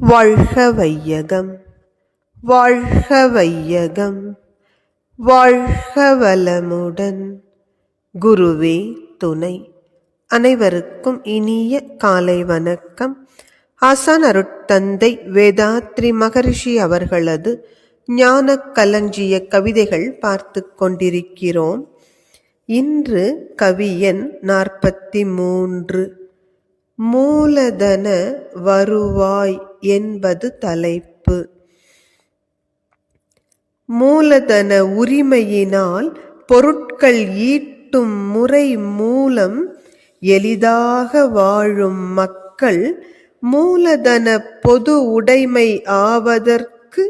வாழ்க வையகம், வாழ்க வையகம், வாழ்க வளமுடன். குருவே துணை. அனைவருக்கும் இனிய காலை வணக்கம். ஆசான் அருட்தந்தை வேதாத்ரி மகரிஷி அவர்களது ஞான களஞ்சிய கவிதைகள் பார்த்து கொண்டிருக்கிறோம். இன்று கவியன் 43. மூலதன வருவாய் என்பது தலைப்பு. மூலதன உரிமையினால் பொருட்கள் ஈட்டும் முறை மூலம் எளிதாக வாழும் மக்கள் மூலதன பொது உடைமை ஆவதற்கு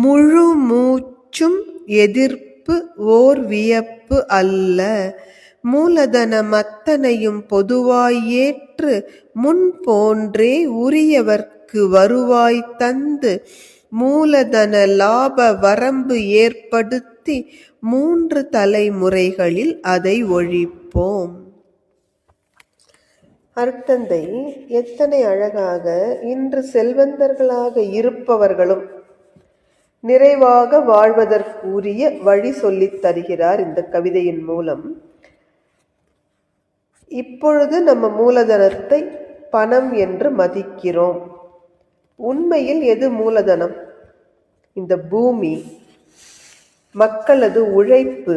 முழு மூச்சும் எதிர்ப்பு ஓர் வியப்பு அல்ல. மூலதனம் அத்தனையும் பொதுவாய் ஏற்று முன் போன்றே உரியவர்க்கு வருவாய் தந்து மூலதன லாப வரம்பு ஏற்படுத்தி 3 தலைமுறைகளில் அதை ஒழிப்போம். அருட்தந்தை எத்தனை அழகாக இன்று செல்வந்தர்களாக இருப்பவர்களும் நிறைவாக வாழ்வதற்குரிய வழி சொல்லித் தருகிறார் இந்த கவிதையின் மூலம். இப்பொழுது நம்ம மூலதனத்தை பணம் என்று மதிக்கிறோம். உண்மையில் எது மூலதனம்? இந்த பூமி, மக்களது உழைப்பு,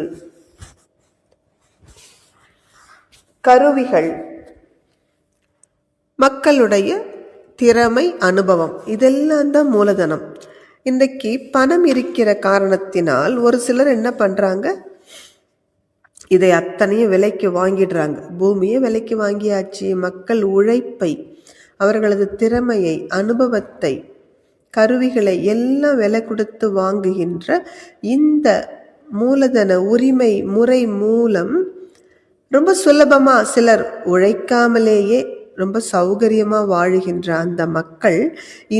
கருவிகள், மக்களுடைய திறமை, அனுபவம், இதெல்லாம் தான் மூலதனம். இன்றைக்கு பணம் இருக்கிற காரணத்தினால் ஒரு சிலர் என்ன பண்றாங்க, இதை அத்தனையும் விலைக்கு வாங்கிடுறாங்க. பூமியை விலைக்கு வாங்கியாச்சு. மக்கள் உழைப்பை, அவர்களது திறமையை, அனுபவத்தை, கருவிகளை எல்லாம் விலை கொடுத்து வாங்குகின்ற இந்த மூலதன உரிமை முறை மூலம் ரொம்ப சுலபமா சிலர் உழைக்காமலேயே ரொம்ப சௌகரியமா வாழுகின்ற அந்த மக்கள்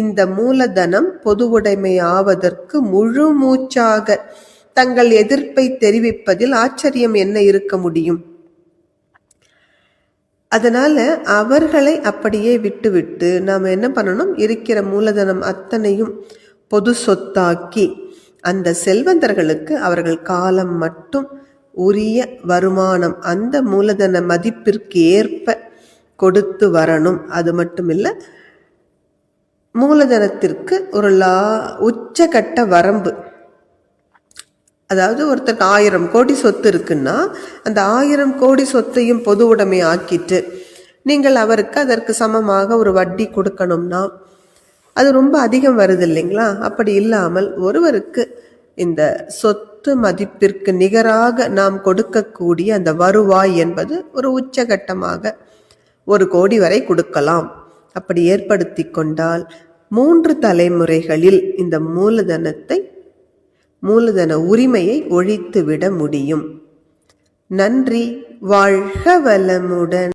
இந்த மூலதனம் பொது உடைமை ஆவதற்கு முழு மூச்சாக தங்கள் எதிர்ப்பை தெரிவிப்பதில் ஆச்சரியம் என்ன இருக்க முடியும்? அதனால அவர்களை அப்படியே விட்டுவிட்டு நாம் என்ன பண்ணணும், இருக்கிற மூலதனம் அத்தனையும் பொது சொத்தாக்கி அந்த செல்வந்தர்களுக்கு அவர்கள் காலம் மட்டும் உரிய வருமானம் அந்த மூலதன மதிப்பிற்கு ஏற்ப கொடுத்து வரணும். அது மட்டும் இல்லை, மூலதனத்திற்கு ஒரு உச்சகட்ட வரம்பு. அதாவது ஒருத்தருக்கு 1000 கோடி சொத்து இருக்குன்னா அந்த 1000 கோடி சொத்தையும் பொது உடைமை ஆக்கிட்டு நீங்கள் அவருக்கு அதற்கு சமமாக ஒரு வட்டி கொடுக்கணும்னா அது ரொம்ப அதிகம் வருது இல்லைங்களா? அப்படி இல்லாமல் ஒருவருக்கு இந்த சொத்து மதிப்பிற்கு நிகராக நாம் கொடுக்கக்கூடிய அந்த வருவாய் என்பது ஒரு உச்சகட்டமாக 1 கோடி வரை கொடுக்கலாம். அப்படி ஏற்படுத்தி கொண்டால் 3 தலைமுறைகளில் இந்த மூலதன உரிமையை ஒழித்துவிட முடியும். நன்றி. வாழ்க வளமுடன்.